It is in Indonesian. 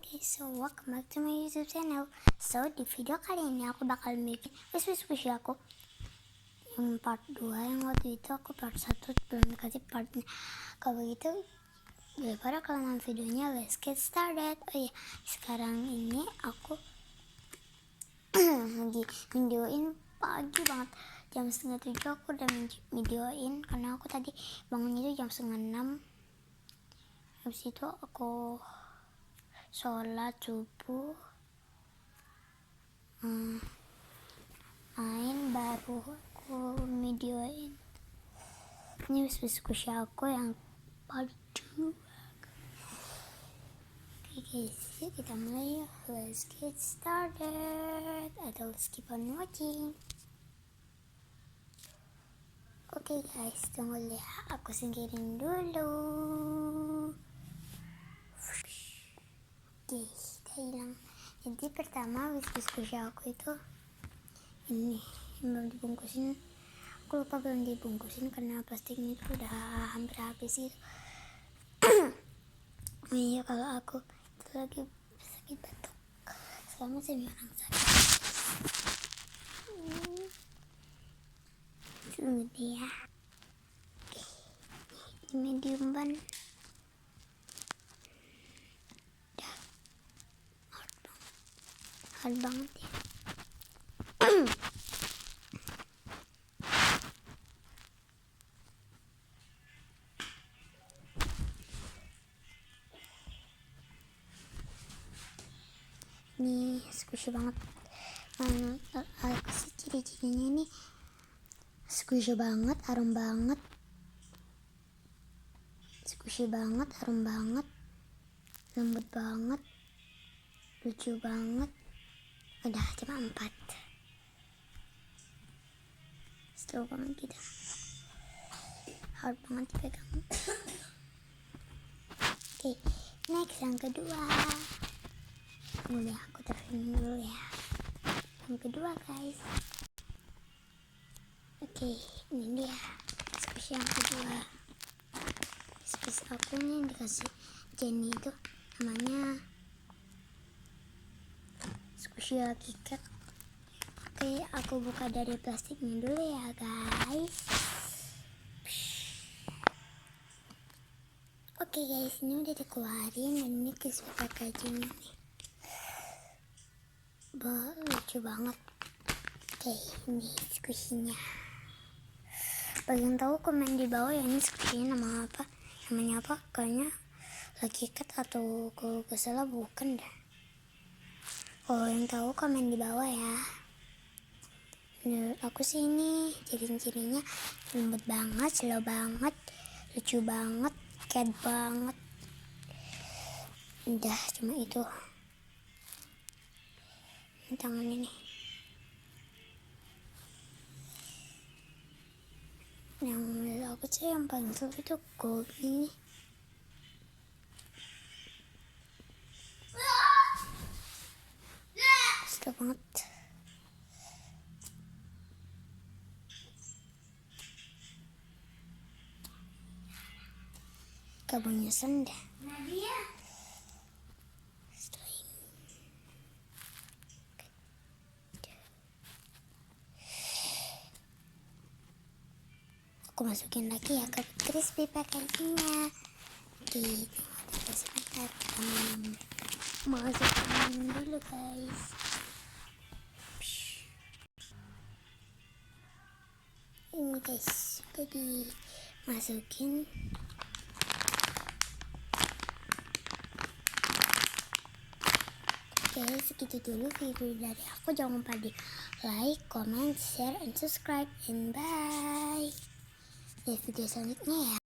guys, so welcome back to my YouTube channel. So di video kali ini aku bakal bikin wish aku yang part 2. Yang waktu itu aku part 1 belum dikasih partnya. Kalau gitu daripada kelamaan videonya, let's get started. Oh iya, sekarang ini aku lagi videoin pagi banget, jam 6:30 aku udah videoin karena aku tadi bangun itu jam 5:30. Habis itu aku sholat subuh, main, baru aku videoin ini wish aku yang part 2. Oke guys, yuk kita mulai ya. Let's get started, atau let's keep on watching. Oke guys, tunggu ya, aku singkirin dulu. Oke, kita hilang. Jadi pertama wish aku itu ini yang belum dibungkusin. Aku lupa belum dibungkusin karena plastiknya itu udah hampir habis gitu. Iya, kalau aku itu lagi sakit batuk selama semua orang sakit. Tunggu dia. Oke, ini medium ban. Hard banget ya. Ini squishy banget. Aku sih ciri-cirinya ini squishy banget, harum banget. Squishy banget, harum banget, lembut banget, lucu banget. Udah cuma 4. Seru banget gitu. Hard banget dipegang. Oke, next yang kedua. Tunggu ya, aku terusin dulu ya. Yang kedua guys. Oke, ini dia squishy yang kedua. Squishy aku nih dikasih Jenny itu namanya squishy KitKat. Oke, aku buka dari plastiknya dulu ya guys. Oke guys, ini udah dikeluarin dan ini kisah packaging nih. Lucu banget. Oke, ini squishy-nya. Bagian tahu komen di bawah ya, ini squishy-nya nama apa? Namanya apa? Kayaknya KitKat atau kalau gak salah bukan dah. Kalau yang tahu komen di bawah ya. Menurut aku sih ini ciri-cirinya lembut banget, slow banget, lucu banget, cat banget. Udah cuma itu. Ini tangan ini. Yang menurut aku sih yang paling seru itu gold ini. Seru banget. Kabelnya sendah. Aku masukin lagi ya ke crispy packagingnya. Oke, kita sebentar masukin dulu guys. Ini guys, udah dimasukin. Oke, segitu dulu video dari aku. Jangan lupa di like, comment, share, and subscribe, and bye. Di video selanjutnya ya.